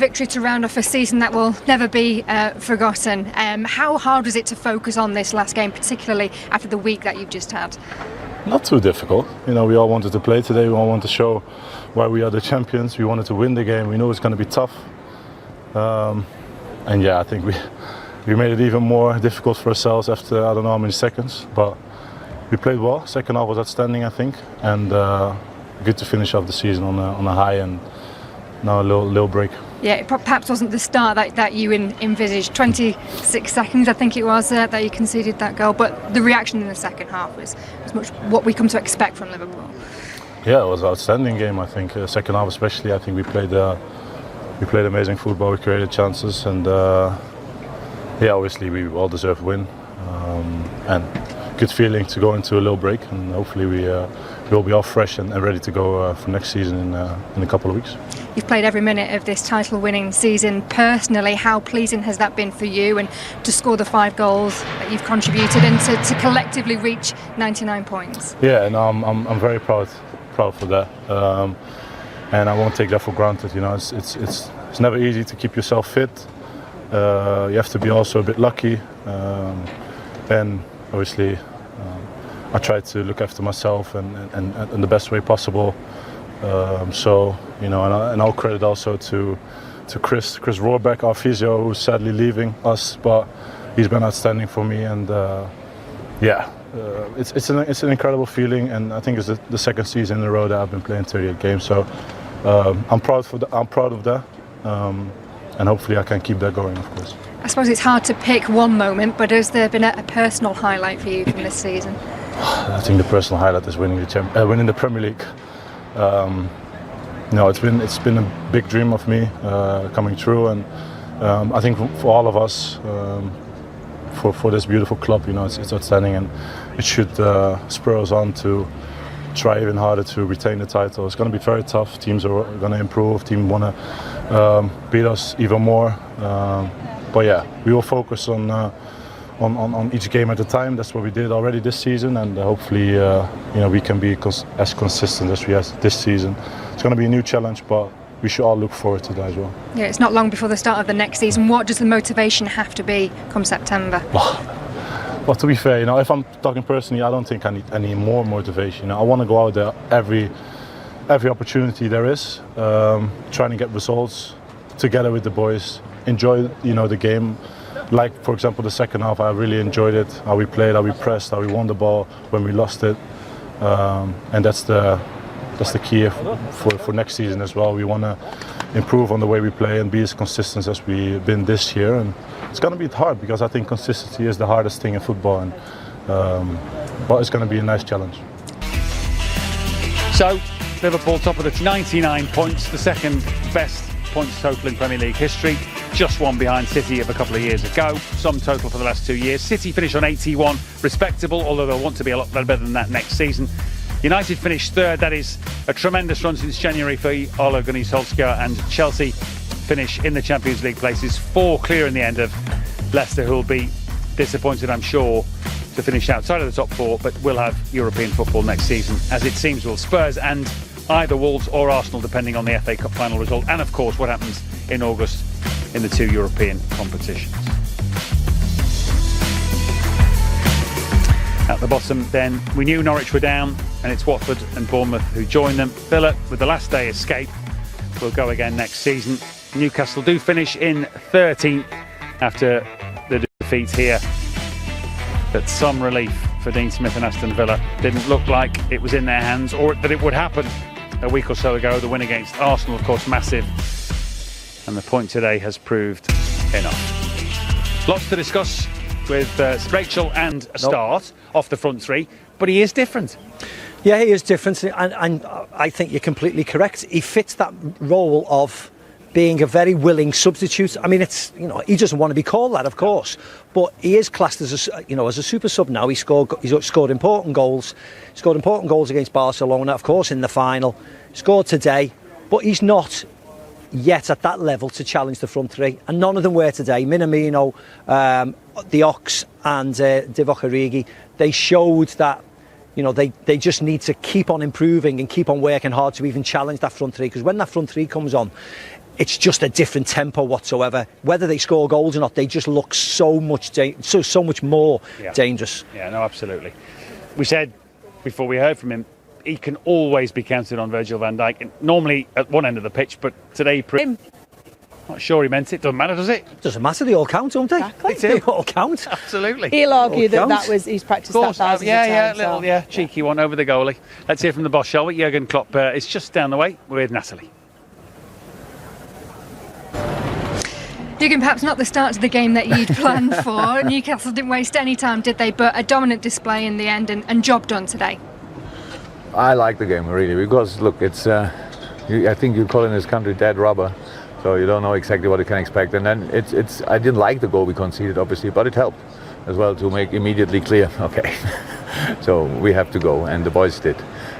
Victory to round off a season that will never be forgotten. How hard was it to focus on this last game, particularly after the week that you've just had? Not too difficult. You know, we all wanted to play today. We all wanted to show why we are the champions. We wanted to win the game. We knew it's going to be tough. And yeah, I think we made it even more difficult for ourselves after I don't know how many seconds. But we played well. Second half was outstanding, I think, and good to finish off the season on a high and now a little break. Yeah, it perhaps wasn't the start that you envisaged. 26 seconds, I think it was, that you conceded that goal. But the reaction in the second half was much what we come to expect from Liverpool. Yeah, it was an outstanding game, I think. Second half especially, I think we played amazing football. We created chances, and yeah, obviously we all deserve to win. And good feeling to go into a little break, and hopefully we'll be all fresh and ready to go for next season in a couple of weeks. You've played every minute of this title-winning season. Personally, how pleasing has that been for you, and to score the 5 goals that you've contributed and to collectively reach 99 points? Yeah, and I'm very proud for that, and I won't take that for granted. You know, it's never easy to keep yourself fit. You have to be also a bit lucky, and obviously I try to look after myself and in the best way possible. So, you know, and all credit also to Chris Rohrbeck, our physio, who's sadly leaving us, but he's been outstanding for me, and yeah, it's an incredible feeling, and I think it's the second season in a row that I've been playing 38 games. So I'm proud of that, and hopefully I can keep that going, of course. I suppose it's hard to pick one moment, but has there been a personal highlight for you from this season? I think the personal highlight is winning the Premier League. You know, it's been a big dream of me coming true, and I think for all of us, for this beautiful club, you know, it's outstanding, and it should spur us on to try even harder to retain the title. It's going to be very tough. Teams are going to improve. Teams want to beat us even more. But yeah, we will focus on each game at a time. That's what we did already this season, and hopefully, you know, we can be as consistent as we are this season. It's going to be a new challenge, but we should all look forward to that as well. Yeah, it's not long before the start of the next season. What does the motivation have to be come September? Well, to be fair, you know, if I'm talking personally, I don't think I need any more motivation. You know, I want to go out there every opportunity there is, trying to get results together with the boys. Enjoy, you know, the game. Like, for example, the second half, I really enjoyed it. How we played, how we pressed, how we won the ball when we lost it, and that's the key for next season as well. We want to improve on the way we play and be as consistent as we've been this year. And it's going to be hard because I think consistency is the hardest thing in football, and but it's going to be a nice challenge. So, Liverpool top of the 99 points, the second best points total in Premier League history. Just one behind City of a couple of years ago. Sum total for the last 2 years. City finished on 81, respectable, although they'll want to be a lot better than that next season. United finished third. That is a tremendous run since January for Ole Gunnar Solskjaer, and Chelsea finish in the Champions League places, 4 clear in the end of Leicester, who will be disappointed, I'm sure, to finish outside of the top 4, but will have European football next season, as it seems will Spurs and either Wolves or Arsenal, depending on the FA Cup final result, and of course what happens in August in the 2 European competitions. At the bottom then, we knew Norwich were down, and it's Watford and Bournemouth who join them. Villa, with the last day escape, will go again next season. Newcastle do finish in 13th after the defeat here. But some relief for Dean Smith and Aston Villa. Didn't look like it was in their hands, or that it would happen a week or so ago. The win against Arsenal, of course, massive. And the point today has proved enough. Lots to discuss with Rachel and a start off the front three, but he is different. Yeah, he is different, and I think you're completely correct. He fits that role of being a very willing substitute. I mean, it's, you know, he doesn't want to be called that, of course, but he is classed as a, you know, as a super sub now. He's scored important goals. He scored important goals against Barcelona, of course, in the final. Scored today, but he's not yet at that level to challenge the front three, and none of them were today. Minamino, the Ox, and Divock Origi. They showed that, you know, they just need to keep on improving and keep on working hard to even challenge that front three, because when that front three comes on, it's just a different tempo whatsoever. Whether they score goals or not, they just look so much more dangerous. Yeah, no, absolutely. We said before we heard from him, he can always be counted on, Virgil van Dijk. Normally at one end of the pitch, but today, not sure he meant it. Doesn't matter, does it? Doesn't matter. They all count, don't they? Exactly. They all count. Absolutely. He'll argue All that was he's practiced that thousands of times. Little cheeky one over the goalie. Let's hear from the boss, shall we? Jurgen Klopp is just down the way with Natalie. Jurgen, perhaps not the start to the game that you'd planned for. Newcastle didn't waste any time, did they? But a dominant display in the end and job done today. I like the game really because look, it's I think you call in this country dead rubber, so you don't know exactly what you can expect. And then it's I didn't like the goal we conceded obviously, but it helped as well to make immediately clear. Okay, so we have to go, and the boys did.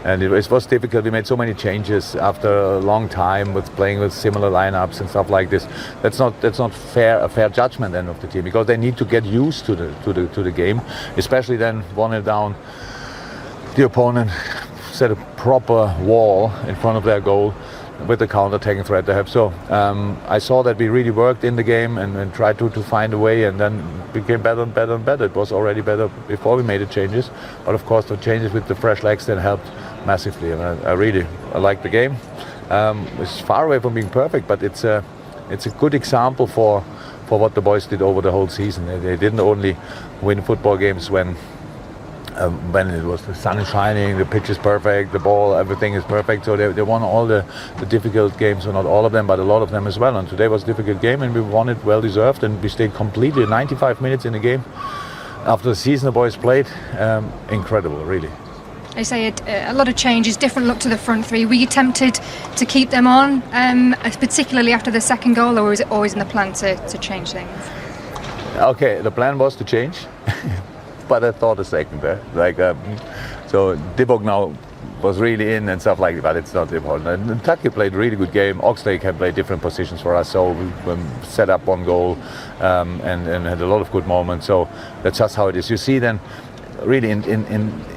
And it was difficult. We made so many changes after a long time with playing with similar lineups and stuff like this. That's not a fair judgment then of the team, because they need to get used to the game, especially then 1-0 down. The opponent set a proper wall in front of their goal with the counter-attacking threat they have. So I saw that we really worked in the game and tried to find a way, and then became better and better and better. It was already better before we made the changes, but of course the changes with the fresh legs then helped massively. And I like the game. It's far away from being perfect, but it's a good example for what the boys did over the whole season. They didn't only win football games when it was the sun is shining, the pitch is perfect, the ball, everything is perfect. So they won all the difficult games, so not all of them, but a lot of them as well. And today was a difficult game, and we won it well deserved, and we stayed completely 95 minutes in the game. After the season the boys played, incredible, really. I say a lot of changes, different look to the front three. Were you tempted to keep them on, particularly after the second goal, or was it always in the plan to change things? Okay, the plan was to change. But I thought a second there, so Dibok now was really in and stuff like that, but it's not important. And Taki played a really good game. Oxlade can play different positions for us, so we set up one goal and had a lot of good moments. So that's just how it is. You see then, really in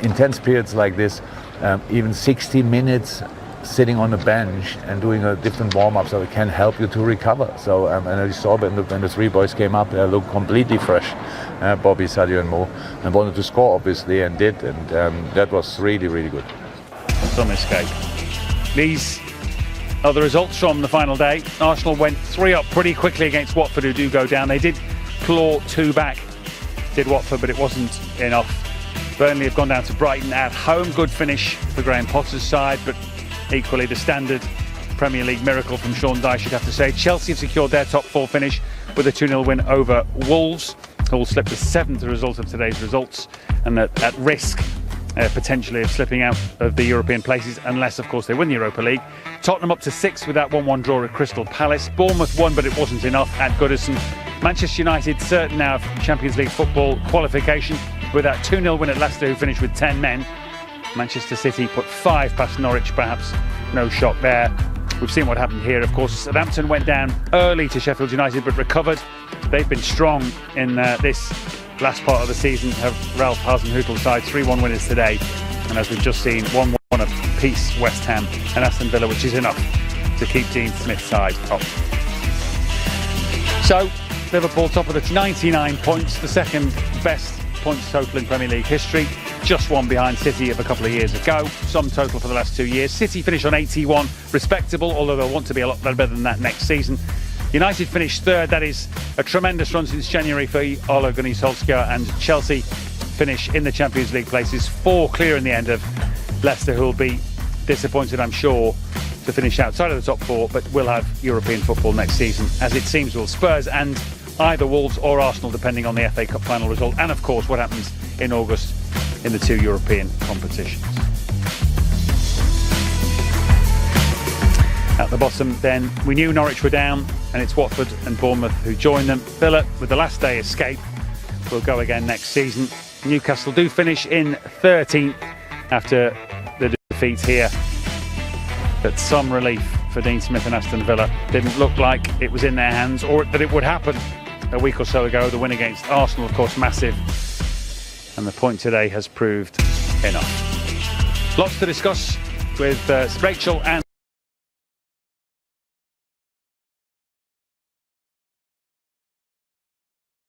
intense periods like this, even 60 minutes sitting on the bench and doing a different warm-up, so it can help you to recover. So and I saw when the three boys came up, they looked completely fresh. Bobby, Sadio and Mo, and wanted to score obviously, and did, and that was really, really good. Some escape. These are the results from the final day. Arsenal went 3 up pretty quickly against Watford, who do go down. They did claw 2 back, did Watford, but it wasn't enough. Burnley have gone down to Brighton at home. Good finish for Graham Potter's side, but equally the standard Premier League miracle from Sean Dyche, you'd have to say. Chelsea have secured their top 4 finish with a 2-0 win over Wolves. Hull slipped to 7th as a result of today's results, and at risk potentially of slipping out of the European places, unless of course they win the Europa League. Tottenham up to 6th with that 1-1 draw at Crystal Palace. Bournemouth won, but it wasn't enough at Goodison. Manchester United certain now of Champions League football qualification with that 2-0 win at Leicester, who finished with 10 men. Manchester City put 5 past Norwich, perhaps no shock there. We've seen what happened here, of course. Southampton went down early to Sheffield United, but recovered. They've been strong in this last part of the season. Have Ralph Hasenhüttl's side 3-1 winners today, and as we've just seen, 1-1 apiece West Ham and Aston Villa, which is enough to keep Dean Smith's side up. So Liverpool top of the 99 points, the second best points total in Premier League history, just one behind City of a couple of years ago. Sum total for the last 2 years. City finished on 81, respectable, although they'll want to be a lot better than that next season. United finished 3rd. That is a tremendous run since January for Ole Gunnar Solskjaer. And Chelsea finish in the Champions League places, 4 clear in the end of Leicester, who will be disappointed, I'm sure, to finish outside of the top 4, but will have European football next season, as it seems will Spurs and either Wolves or Arsenal, depending on the FA Cup final result, and of course what happens in August in the 2 European competitions. At the bottom then, we knew Norwich were down, and it's Watford and Bournemouth who join them. Villa, with the last day escape, will go again next season. Newcastle do finish in 13th after the defeat here. But some relief for Dean Smith and Aston Villa. Didn't look like it was in their hands, or that it would happen a week or so ago. The win against Arsenal, of course, massive. And the point today has proved enough. Lots to discuss with Rachel and